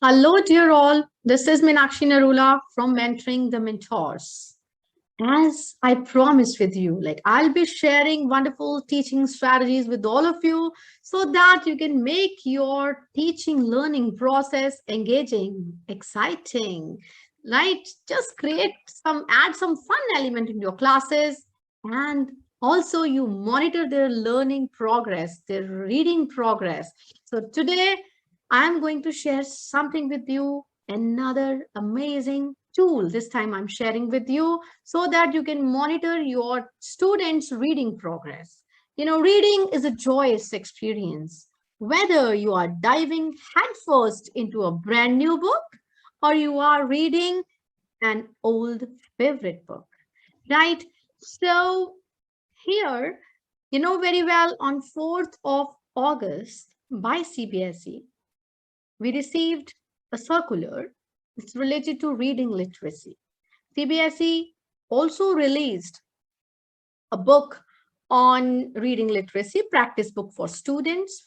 Hello, dear all. This is Meenakshi Narula from Mentoring the Mentors. As I promised with you, I'll be sharing wonderful teaching strategies with all of you so that you can make your teaching learning process engaging, exciting, right? Just add some fun element in your classes, and also you monitor their learning progress, their reading progress. So today I'm going to share something with you, another amazing tool. This time I'm sharing with you so that you can monitor your students' reading progress. Reading is a joyous experience. Whether you are diving headfirst into a brand new book or you are reading an old favorite book, right? So here, you know very well, on 4th of August by CBSE, we received a circular. It's related to reading literacy. CBSE also released a book on reading literacy, practice book for the students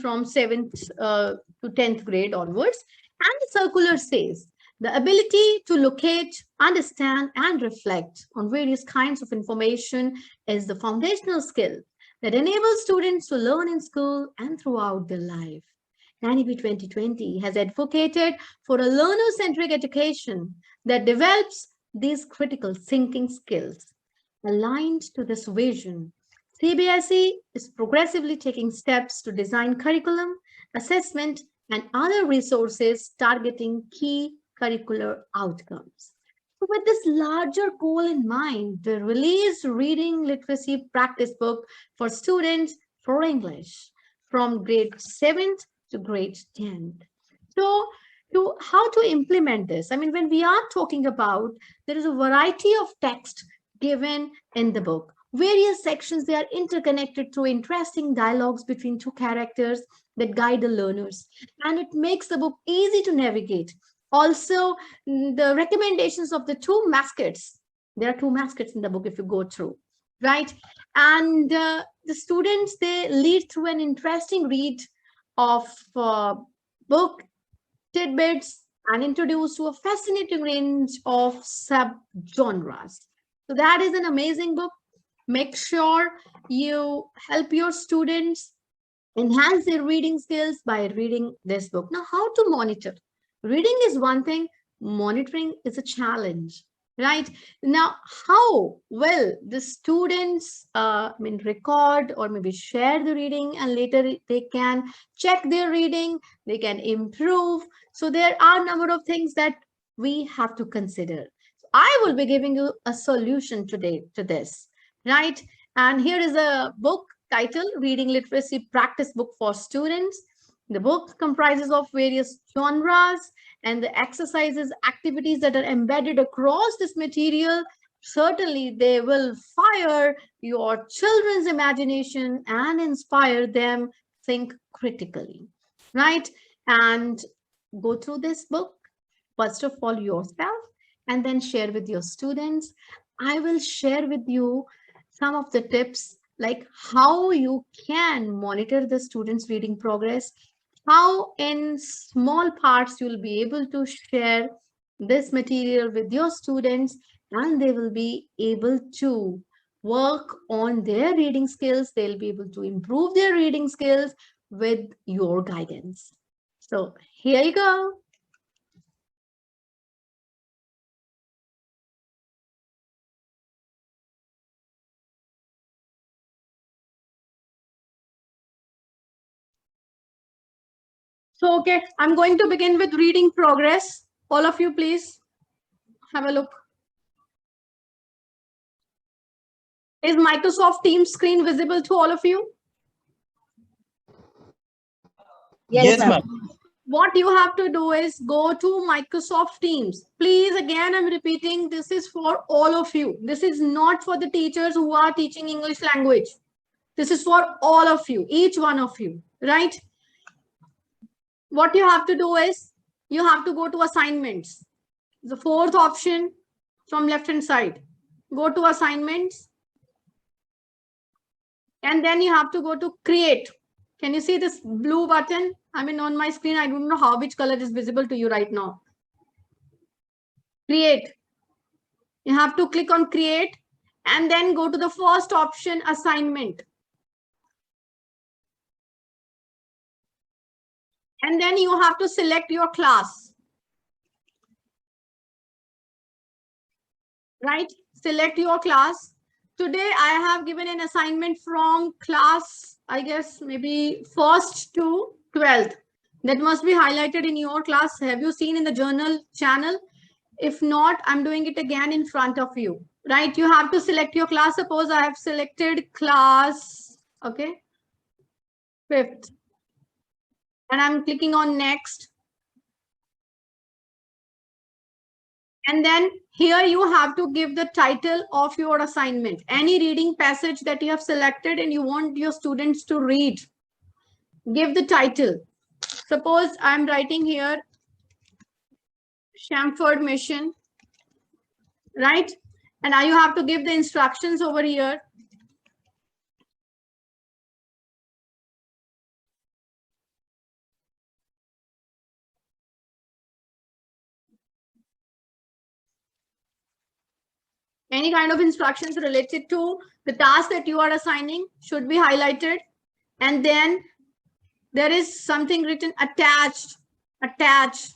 from 7th to 10th grade onwards. And the circular says the ability to locate, understand, and reflect on various kinds of information is the foundational skill that enables students to learn in school and throughout their life. NEP 2020 has advocated for a learner-centric education that develops these critical thinking skills. Aligned to this vision, CBSE is progressively taking steps to design curriculum, assessment, and other resources targeting key curricular outcomes. So with this larger goal in mind, the released reading literacy practice book for students for English from grade 7th to grade 10th. So how to implement this? I mean, when we are talking about, there is a variety of text given in the book. Various sections, they are interconnected through interesting dialogues between two characters that guide the learners. And it makes the book easy to navigate. Also, the recommendations of the two mascots. There are two mascots in the book if you go through, right? And the students, they lead through an interesting read of book tidbits and introduced to a fascinating range of sub-genres. So that is an amazing book. Make sure you help your students enhance their reading skills by reading this book. Now, how to monitor? Reading is one thing, monitoring is a challenge, right? Now, how will the students record or maybe share the reading, and later they can check their reading, they can improve. So there are a number of things that we have to consider. So I will be giving you a solution today to this, right? And here is a book title, Reading Literacy Practice Book for Students. The book comprises of various genres, and the exercises, activities that are embedded across this material, certainly they will fire your children's imagination and inspire them think critically, right? And go through this book, first of all yourself, and then share with your students. I will share with you some of the tips, like how you can monitor the students' reading progress, how in small parts you'll be able to share this material with your students, and they will be able to work on their reading skills. They'll be able to improve their reading skills with your guidance. So here you go. So, okay, I'm going to begin with reading progress. All of you, please have a look. Is Microsoft Teams screen visible to all of you? Yes, ma'am. What you have to do is go to Microsoft Teams. Please, again, I'm repeating, this is for all of you. This is not for the teachers who are teaching English language. This is for all of you, each one of you, right? What you have to do is you have to go to assignments. The fourth option from left-hand side. Go to assignments. And then you have to go to create. Can you see this blue button? I mean, on my screen, I don't know how which color is visible to you right now. Create. You have to click on create and then go to the first option, assignment. And then you have to select your class. Right? Select your class. Today, I have given an assignment from class, I guess, maybe 1st to 12th. That must be highlighted in your class. Have you seen in the journal channel? If not, I'm doing it again in front of you. Right? You have to select your class. Suppose I have selected class, okay, 5th. And I'm clicking on next. And then here you have to give the title of your assignment. Any reading passage that you have selected and you want your students to read, give the title. Suppose I'm writing here, Shamford Mission, right? And now you have to give the instructions over here. Any kind of instructions related to the task that you are assigning should be highlighted. And then there is something written attached, attach.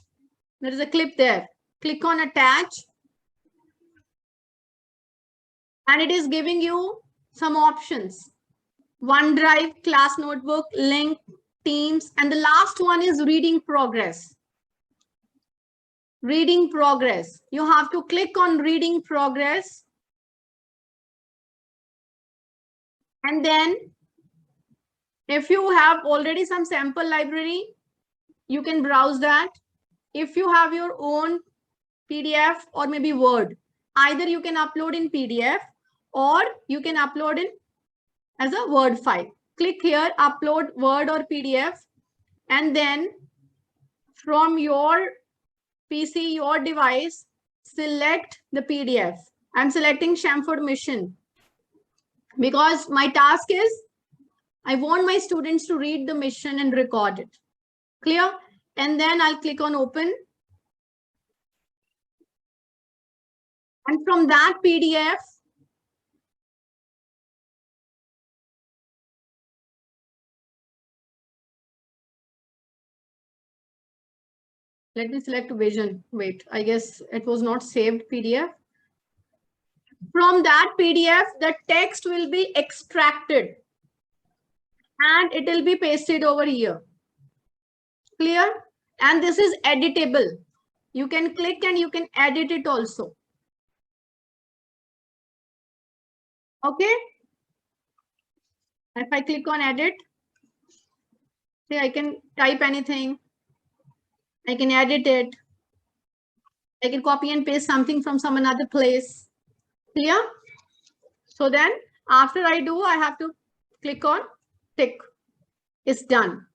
There is a clip there. Click on attach. And it is giving you some options. OneDrive, class notebook, link, Teams, and the last one is reading progress. Reading progress. You have to click on reading progress. And then if you have already some sample library, you can browse that. If you have your own PDF or maybe Word, either you can upload in PDF or you can upload in as a Word file. Click here, upload Word or PDF, and then from your PC, your device, select the PDF. I'm selecting Shamford Mission because my task is I want my students to read the mission and record it. Clear? And then I'll click on open. And from that PDF, let me select vision. Wait, I guess it was not saved PDF. From that PDF, the text will be extracted and it will be pasted over here. Clear? And this is editable. You can click and you can edit it also. Okay. If I click on edit, see, I can type anything. I can edit it. I can copy and paste something from some another place. Clear? So then after I do, I have to click on tick. It's done.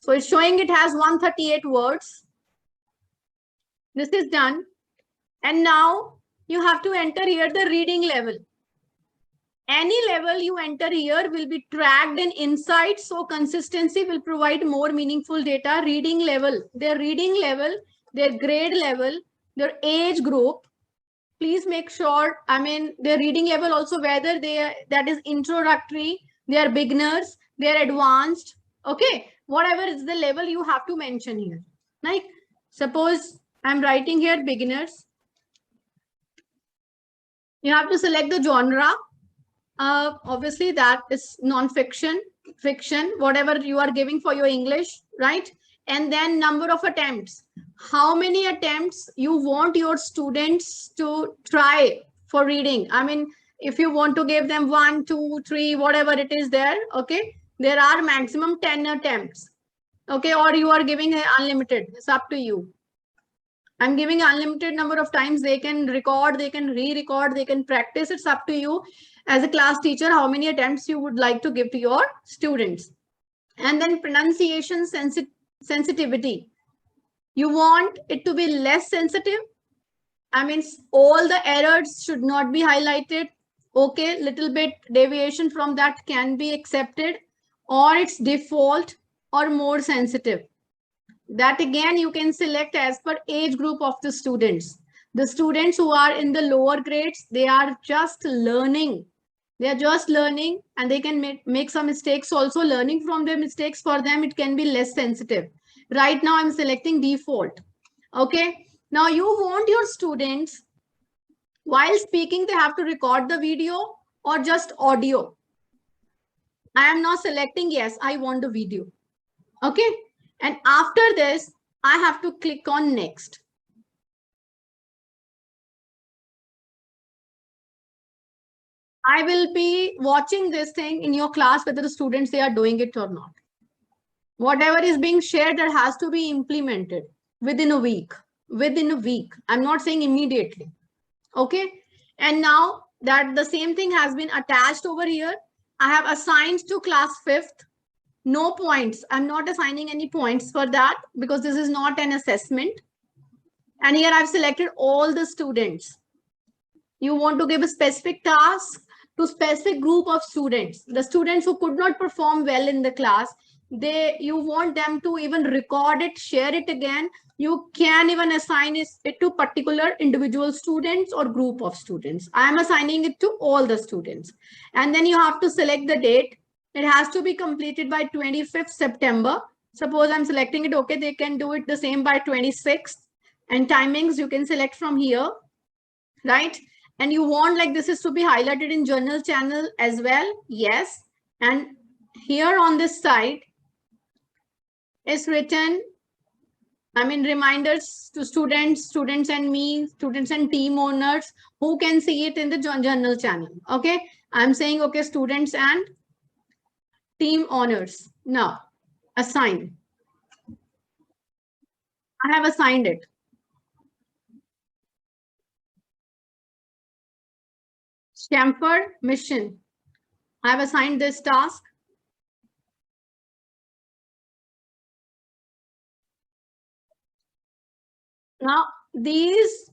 So it's showing it has 138 words. This is done. And now you have to enter here the reading level. Any level you enter here will be tracked in Insight. So consistency will provide more meaningful data. Reading level, their grade level, their age group. Please make sure, I mean, their reading level also, whether that is introductory, they are beginners, they are advanced. Okay, whatever is the level you have to mention here. Like suppose I'm writing here beginners. You have to select the genre. Obviously that is non-fiction, fiction, whatever you are giving for your English, right? And then number of attempts. How many attempts you want your students to try for reading? I mean, if you want to give them 1, 2, 3, whatever it is there, okay, there are maximum 10 attempts, okay, or you are giving unlimited. It's up to you. I'm giving unlimited number of times. They can record, they can re-record, they can practice. It's up to you as a class teacher how many attempts you would like to give to your students. And then pronunciation sensitivity. You want it to be less sensitive. I mean, all the errors should not be highlighted. Okay, little bit deviation from that can be accepted. or it's default or more sensitive. That again you can select as per age group of the students. The students who are in the lower grades, they are just learning. They are just learning and they can make some mistakes. Also learning from their mistakes, for them it can be less sensitive. Right now I'm selecting default. Okay. Now you want your students, while speaking, they have to record the video or just audio. I am now selecting yes, I want the video. Okay. And after this, I have to click on next. I will be watching this thing in your class, whether the students, they are doing it or not. Whatever is being shared, that has to be implemented within a week. Within a week. I'm not saying immediately. Okay. And now that the same thing has been attached over here, I have assigned to class 5th. No points. I'm not assigning any points for that because this is not an assessment. And here I've selected all the students. You want to give a specific task to specific group of students. The students who could not perform well in the class, you want them to even record it, share it again. You can even assign it to particular individual students or group of students. I am assigning it to all the students. And then you have to select the date. It has to be completed by 25th September. Suppose I'm selecting it, okay, they can do it the same by 26th. And timings you can select from here, right? And you want like this is to be highlighted in journal channel as well. Yes. And here on this side is written, reminders to students and me, students and team owners who can see it in the journal channel. Okay. I'm saying, okay, students and team owners. Now, assign. I have assigned it. Stamford Mission. I have assigned this task. Now, these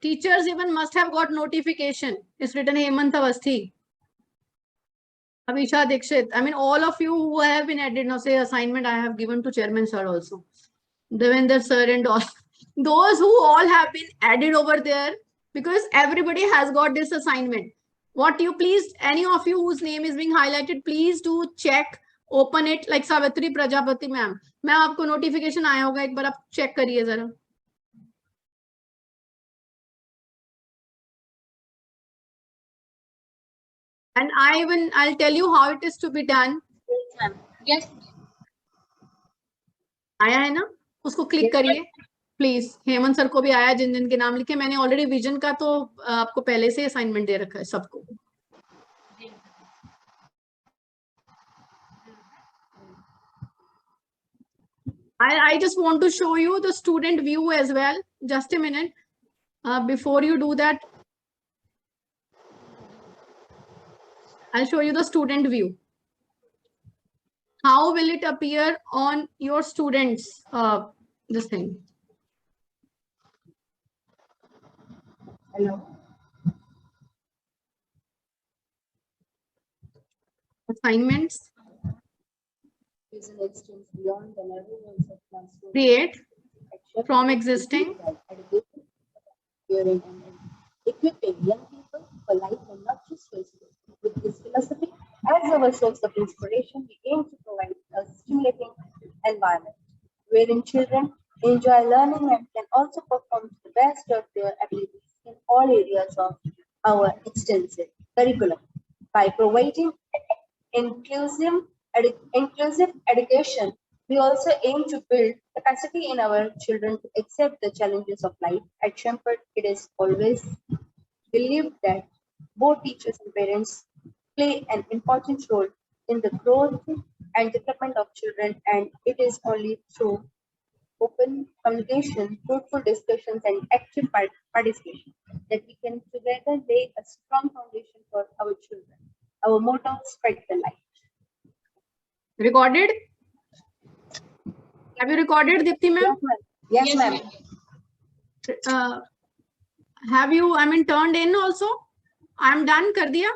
teachers even must have got notification. It's written Hemant Avasthi, Abhisha Dikshit. All of you who have been added now, say assignment I have given to Chairman Sir also. Devendra Sir and all. Those who all have been added over there, because everybody has got this assignment. What you please, any of you whose name is being highlighted, please do check, open it, like Savitri Prajapati ma'am. Ma'am, आपको notification आया होगा, एक बार आप check करिए जरा. And I'll tell you how it is to be done. Yes. आया है ना? उसको क्लिक करिए प्लीज. हेमंत सर को भी आया, जिन जिन के नाम लिखे. मैंने ऑलरेडी विजन का तो आपको पहले से असाइनमेंट दे रखा है सबको. I just want to show you the student view as well. Just a minute. Before you do that, I'll show you the student view. How will it appear on your students? This thing. Hello. Assignments. Is an instance beyond the level of classroom. Create from existing. Hearing and equipping young people for life and not just Facebook. With this philosophy as our source of inspiration, we aim to provide a stimulating environment wherein children enjoy learning and can also perform to the best of their abilities in all areas of our extensive curriculum. By providing inclusive education, we also aim to build capacity in our children to accept the challenges of life. At Shepherd, it is always believed that both teachers and parents play an important role in the growth and development of children, and it is only through open communication, fruitful discussions, and active participation that we can together lay a strong foundation for our children. Our motto: spread the light. Recorded? Have you recorded, Dipti ma'am? Yes, ma'am. Have you, turned in also? I'm done कर दिया.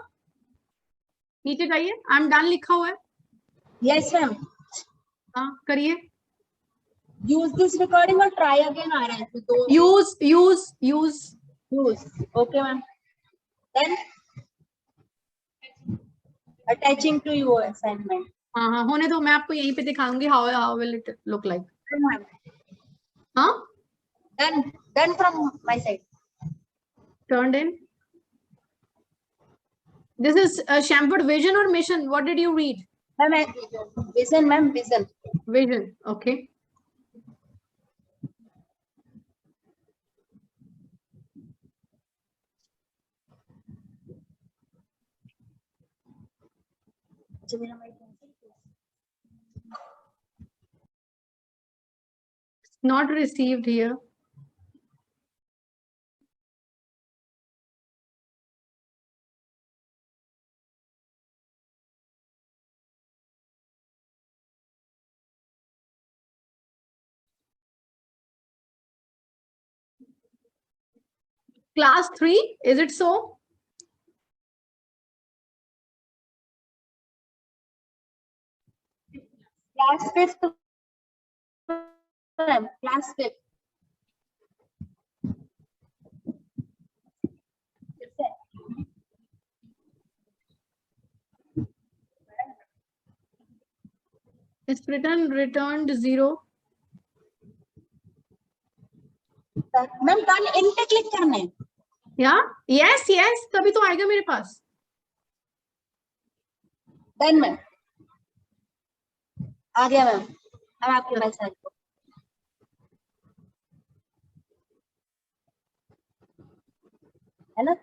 नीचे जाइए. I'm done लिखा हुआ है. Yes, ma'am. हाँ करिए. Use this recording or try again आ रहा है तो दो use. use. Okay, ma'am. Then attaching to your assignment. हाँ होने दो, मैं आपको यहीं पे दिखाऊंगी how will it look like. Ma'am. हाँ Done from my side. turned in. This is Shamford vision or mission? What did you read? Ma'am, vision, ma'am, vision. Vision. Okay. Not received here. Class 3, is it so? Class 5th. Ma'am, class 5th. It's returned 0. Ma'am turn in पे click करना है. Yeah. Yes तभी तो आएगा मेरे पास. Done ma'am. आ गया ma'am. अब आपके मैसेज को है ना.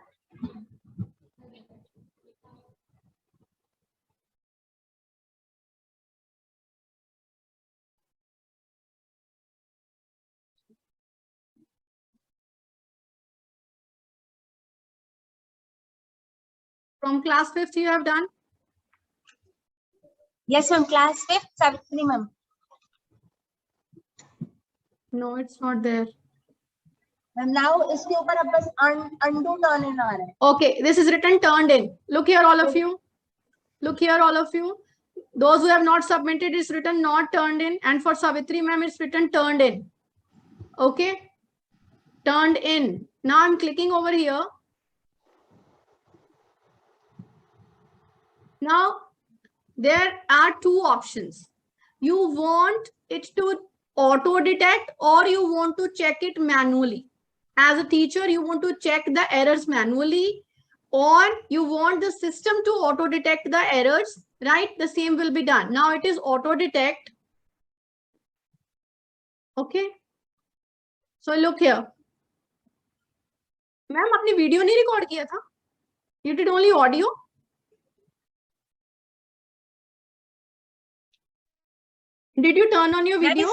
From class 5th you have done? Yes ma'am, class 5th Savitri ma'am. No, it's not there. Ma'am, now इसके ऊपर अब बस undo turn in आ रहा है. Okay, this is written turned in. Look here, all of you. Look here, all of you. Those who have not submitted, it's written not turned in. And for Savitri ma'am, it's written turned in. Okay? Turned in. Now I'm clicking over here. Now, there are two options. You want it to auto detect or you want to check it manually. As a teacher, you want to check the errors manually or you want the system to auto detect the errors, right? The same will be done. Now it is auto detect. Okay. So look here. Ma'am, आपने video नहीं record किया था? You did only audio? Did you turn on your video?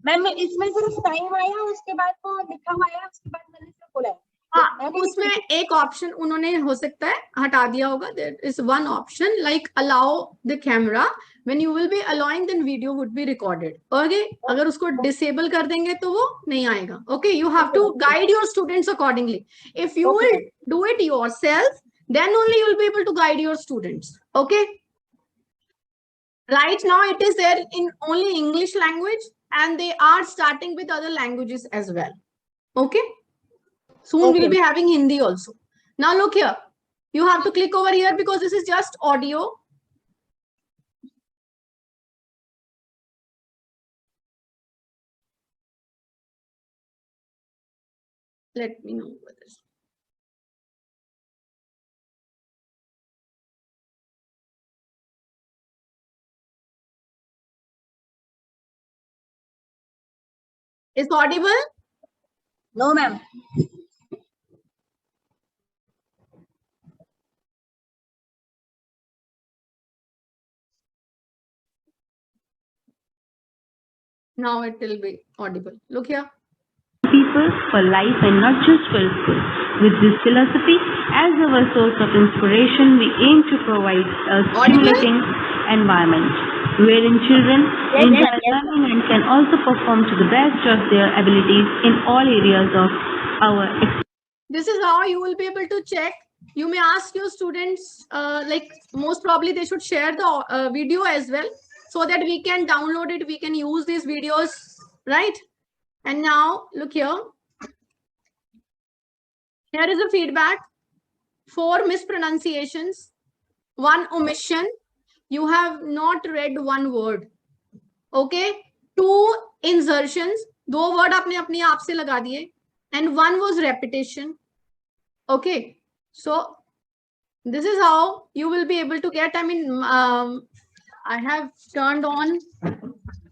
Ma'am इसमें सिर्फ time आया, उसके बाद वो लिखा हुआ है, उसके बाद मैंने सिर्फ बोला है. हाँ, उसमें एक ऑप्शन उन्होंने हो सकता है हटा दिया होगा. There is one option like allow the camera. When you will be allowing, then video would be recorded. Okay? अगर उसको disable कर देंगे तो वो नहीं आएगा. Okay? You have to guide your students accordingly. If you will do it yourself, then only you will be able to guide your students. Okay? Right now it is there in only English language and they are starting with other languages as well. Okay? Soon we'll be having Hindi also. Now look here. You have to click over here because this is just audio. Let me know what this. Is audible? No ma'am. Now it will be audible. Look here. People for life and not just for school. With this philosophy as our source of inspiration, we aim to provide a stimulating environment wherein children enjoy learning and can also perform to the best of their abilities in all areas of our experience. This is how you will be able to check You may ask your students, like most probably they should share the video as well, so that we can download it, we can use these videos, right? And now look here. Here is a feedback. 4 mispronunciations, 1 omission. You have not read 1 word. Okay. 2 insertions. 2 word आपने अपने आप से लगा दिए. And 1 was repetition. Okay. So this is how you will be able to get, I mean, I have turned on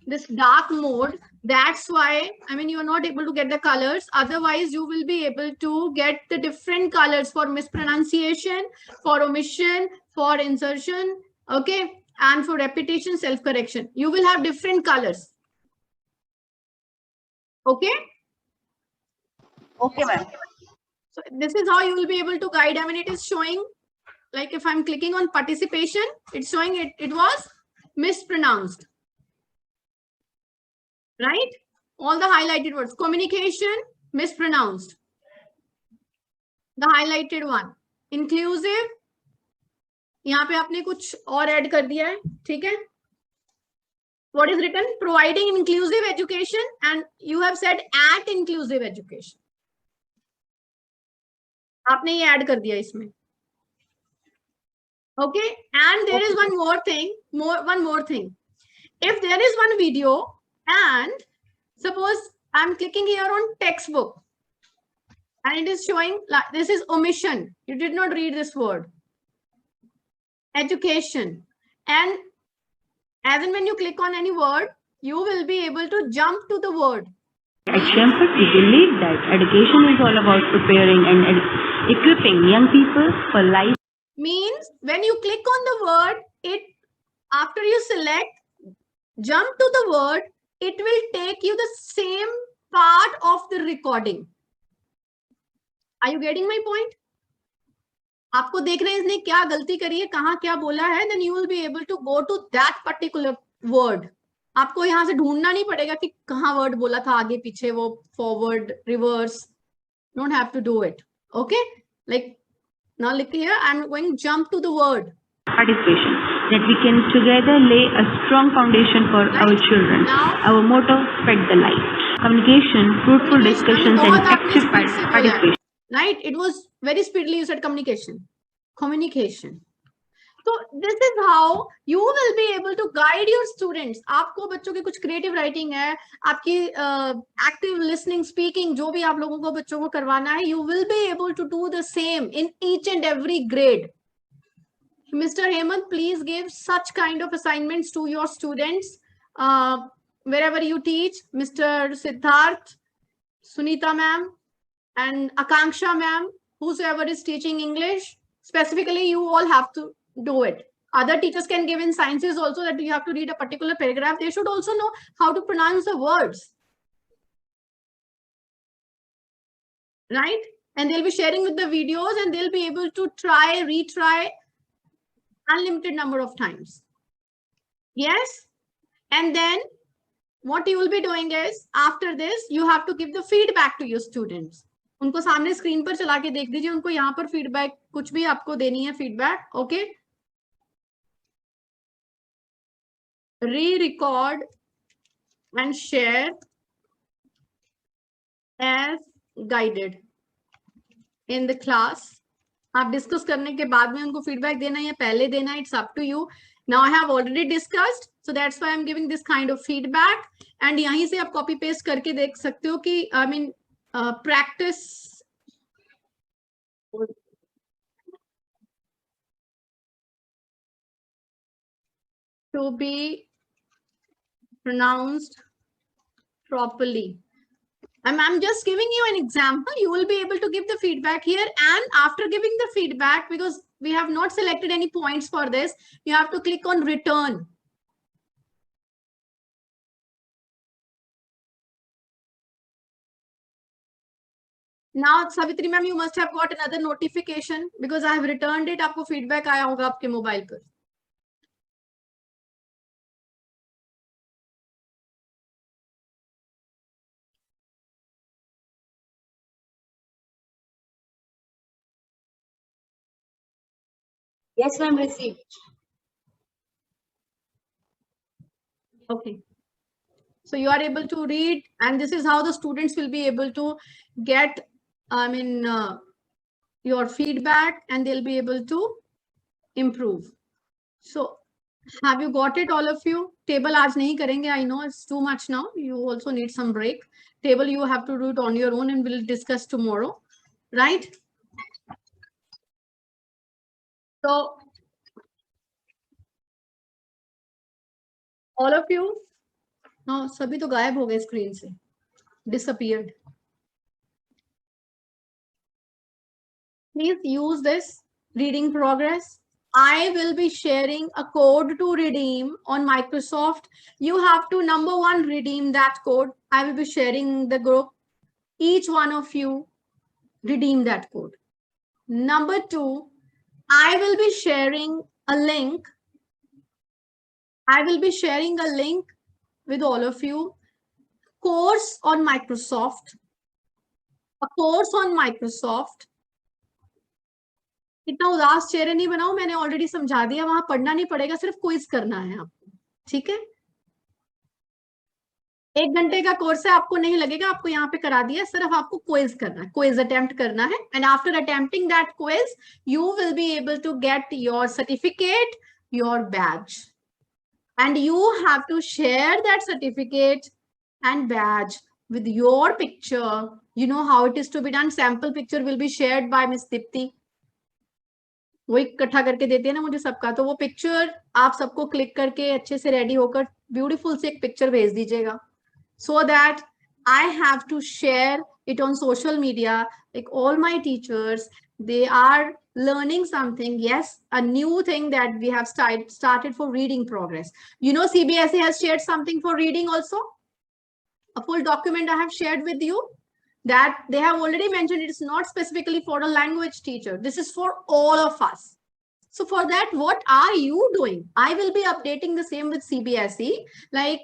this dark mode. That's why, I mean, you're not able to get the colors. Otherwise, you will be able to get the different colors for mispronunciation, for omission, for insertion, okay, and for repetition, self-correction. You will have different colors. Okay? Okay, ma'am. So this is how you will be able to guide. I mean, it is showing, like if I'm clicking on participation, it's showing it was mispronounced. Right? All the highlighted words. Communication, mispronounced. The highlighted one. Inclusive. यहाँ पे आपने कुछ और add कर दिया है, ठीक है? What is written? Providing inclusive education, and you have said at inclusive education. आपने ये ऐड कर दिया इसमें. Okay, and there is one more thing. One more thing. If there is one video, and suppose I'm clicking here on textbook, and it is showing like this is omission. You did not read this word. Education. And as in when you click on any word, you will be able to jump to the word. At Shempert, we believe that education is all about preparing and equipping young people for life. Means when you click on the word, it after you select jump to the word, it will take you the same part of the recording. Are you getting my point? आपको देख रहे हैं इसने क्या गलती करी है, कहाँ क्या बोला है, then you will be able to go to that particular word. आपको यहाँ से ढूंढना नहीं पड़ेगा कि कहाँ word बोला था, आगे पीछे वो forward, reverse. Don't have to do it. Okay? Like now look here, I'm going jump to the word. Participation, that we can together lay a strong foundation for our children. Now, Our motto, spread the light. Communication, fruitful discussions and active participation. Right? It was very speedily you said communication. Communication. So this is how you will be able to guide your students. आपको बच्चों की कुछ creative writing है, आपकी active listening, speaking, जो भी आप लोगों को बच्चों को करवाना है, you will be able to do the same in each and every grade. Mr. Hemant, please give such kind of assignments to your students wherever you teach. Mr. Siddharth, Sunita ma'am, and Akanksha ma'am, whosoever is teaching English, specifically you all have to do it. Other teachers can give in sciences also that you have to read a particular paragraph. They should also know how to pronounce the words. Right? And they'll be sharing with the videos and they'll be able to try, retry unlimited number of times. Yes? And then what you will be doing is after this, you have to give the feedback to your students. उनको सामने screen पर चला के देख दीजिए, उनको यहाँ पर फीडबैक कुछ भी आपको देनी है feedback. Okay, re-record and share as guided in the class. आप डिस्कस करने के बाद में उनको फीडबैक देना है या पहले देना है, it's up to you. Now I have already discussed, so that's why I am giving this kind of feedback. And यहीं से आप कॉपी पेस्ट करके देख सकते हो कि I mean practice to be pronounced properly. I'm just giving you an example. You will be able to give the feedback here, and after giving the feedback, because we have not selected any points for this, you have to click on return. Now, Savitri ma'am, you must have got another notification because I have returned it. आपको feedback आया होगा आपके mobile पर. Yes, ma'am, received. Okay. So you are able to read, and this is how the students will be able to get, your feedback, and they'll be able to improve. So have you got it, all of you? Table aaj nahi karenge. I know it's too much now. You also need some break. Table you have to do it on your own, and we'll discuss tomorrow, right? So all of you, now sabhi to gayab ho gaye screen se, disappeared. Please use this reading progress. I will be sharing a code to redeem on Microsoft. You have to, number one, redeem that code. I will be sharing the group. Each one of you redeem that code. Number two, I will be sharing a link. I will be sharing a link with all of you. Course on Microsoft. A course on Microsoft. इतना उदास चेहरे नहीं बनाओ, मैंने already समझा दिया, वहां पढ़ना नहीं पड़ेगा, सिर्फ क्विज करना है आपको, ठीक है? 1 घंटे का कोर्स है, आपको नहीं लगेगा, आपको यहाँ पे करा दिया, सिर्फ आपको क्विज करना है, क्विज अटेम्प्ट करना है, and after attempting that quiz you will be able to get your certificate, your badge, and you have to share that certificate and badge with your picture. You know how it is to be done. Sample picture will be shared by Miss Dipti. वो इकट्ठा करके देते हैं ना मुझे सबका, तो वो पिक्चर आप सबको क्लिक करके अच्छे से रेडी होकर ब्यूटीफुल से एक पिक्चर भेज दीजिएगा, so that I have to share it on social media. Like all my teachers, they are learning something. Yes, a new thing that we have started for reading progress. You know, CBSE has shared something for reading also. A full document I have shared with you, that they have already mentioned it is not specifically for a language teacher. This is for all of us. So for that, what are you doing? I will be updating the same with CBSE. Like,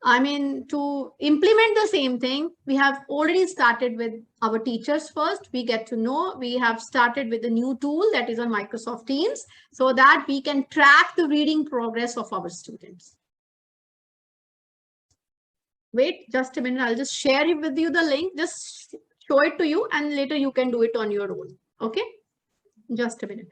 I mean, to implement the same thing, we have already started with our teachers first. We get to know, we have started with a new tool that is on Microsoft Teams, so that we can track the reading progress of our students. Wait just a minute, I'll just share it with you, the link, just show it to you, and later you can do it on your own. Okay, just a minute.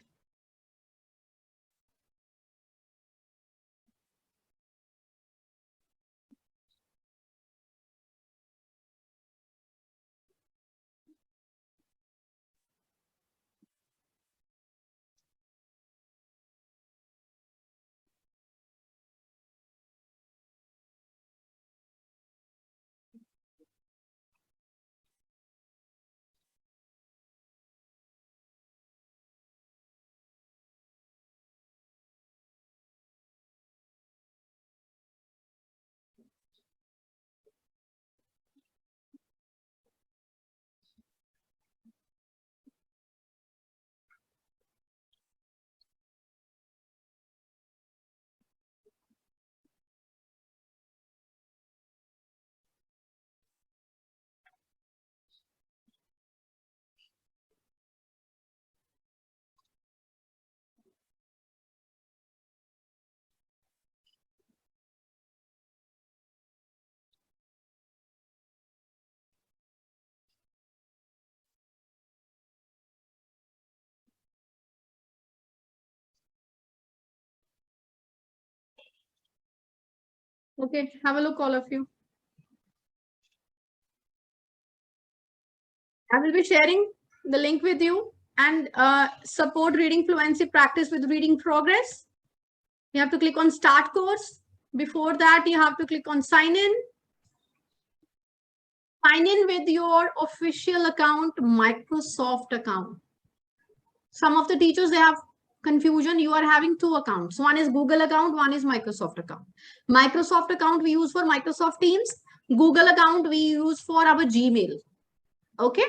Okay, have a look, all of you. I will be sharing the link with you, and support reading fluency practice with reading progress. You have to click on start course. Before that, you have to click on sign in. Sign in with your official account, Microsoft account. Some of the teachers, they have confusion. You are having 2 accounts. One is Google account, one is Microsoft account. Microsoft account we use for Microsoft Teams. Google account we use for our Gmail. Okay.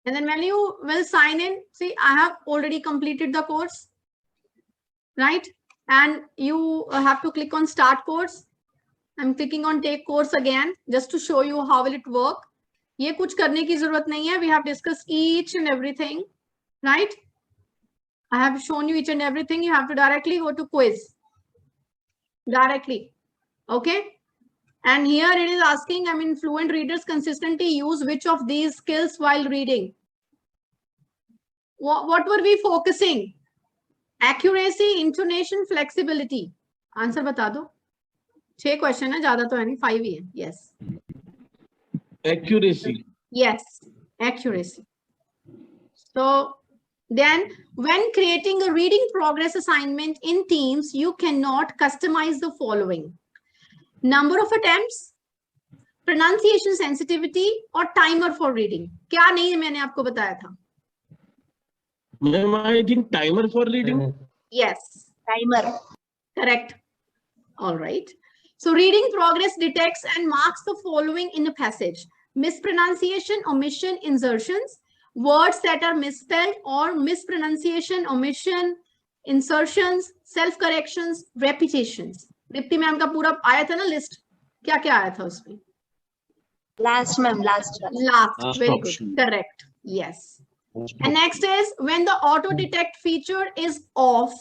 And then when you will sign in, see, I have already completed the course, right? And you have to click on start course. I'm clicking on take course again, just to show you how will it work. ये कुछ करने की जरूरत नहीं है. We have discussed each and everything, right? I have shown you each and everything. You have to directly go to quiz. Directly. Okay? And here it is asking, I mean, fluent readers consistently use which of these skills while reading? What were we focusing? Accuracy, intonation, flexibility. Answer बता दो. 6 question है, ज्यादा तो है नहीं, 5 ही है. Yes. Accuracy. Yes, accuracy. So then when creating a reading progress assignment in Teams, you cannot customize the following: number of attempts, pronunciation sensitivity, or timer for reading. क्या नहीं है, मैंने आपको बताया था. Ma'am, I think timer for reading. Yes, Timer. correct. All right. So reading progress detects and marks the following in a passage: mispronunciation, omission, insertions, words that are misspelled or mispronunciation, omission, insertions, self-corrections, repetitions. Deepti ma'am का पूरा आया था ना list, क्या क्या आया था उसमें? Last, ma'am. Last. Last. Very good. option. Correct. Yes. And next is when the auto detect feature is off.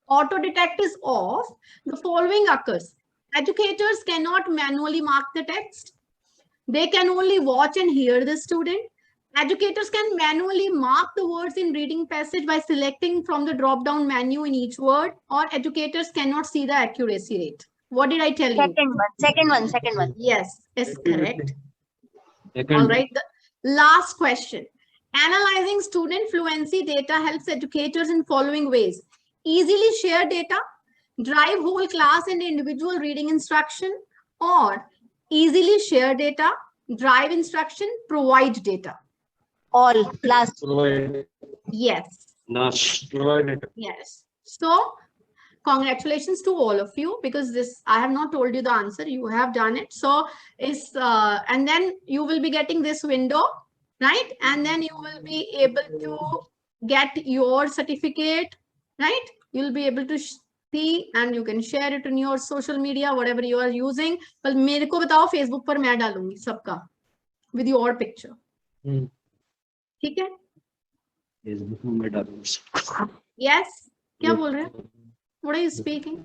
Auto detect is off. The following occurs: educators cannot manually mark the text. They can only watch and hear the student. Educators can manually mark the words in reading passage by selecting from the drop-down menu in each word, or educators cannot see the accuracy rate. What did I tell you? Second one. Yes, is correct. All right. The last question. Analyzing student fluency data helps educators in following ways: easily share data, drive whole class and individual reading instruction, or easily share data, drive instruction, provide data. All. Last. Provide. Yes. Last. Provide. Yes. So congratulations to all of you, because this, I have not told you the answer, you have done it. So is and then you will be getting this window, right? And then you will be able to get your certificate, right? You'll be able to see and you can share it on your social media, whatever you are using. But मेरे को बताओ, Facebook पर मैं डालूंगी सबका with your picture. ठीक है? Facebook में डालूंगा. Yes. क्या बोल रहे हैं? What are you speaking?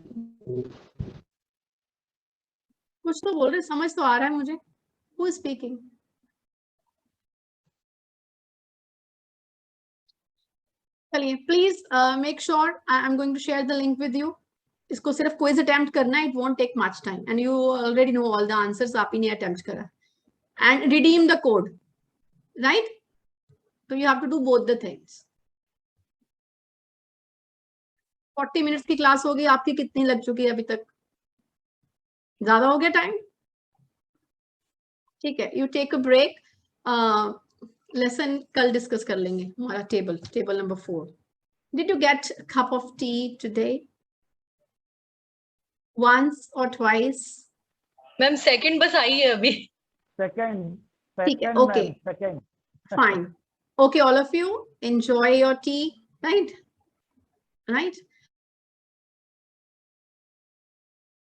कुछ तो बोल रहे, समझ तो आ रहा है मुझे. Who is speaking? चलिए, please make sure I'm going to share the link with you. इसको सिर्फ quiz attempt करना है. It won't take much time, and you already know all the answers. आप ही ने attempt करा. And redeem the code, right? So you have to do both the things. 40 minutes की class होगी. आपकी कितनी लग चुकी है अभी तक? ज्यादा हो गया टाइम? ठीक है, you take a break. Lesson कल डिस्कस कर लेंगे. हमारा table number 4. Did you get cup of tea today? Once or twice? Ma'am second bus आई है अभी. Second. ठीक है, Second, okay. ma'am, second. Fine. Okay, all of you enjoy your tea, right?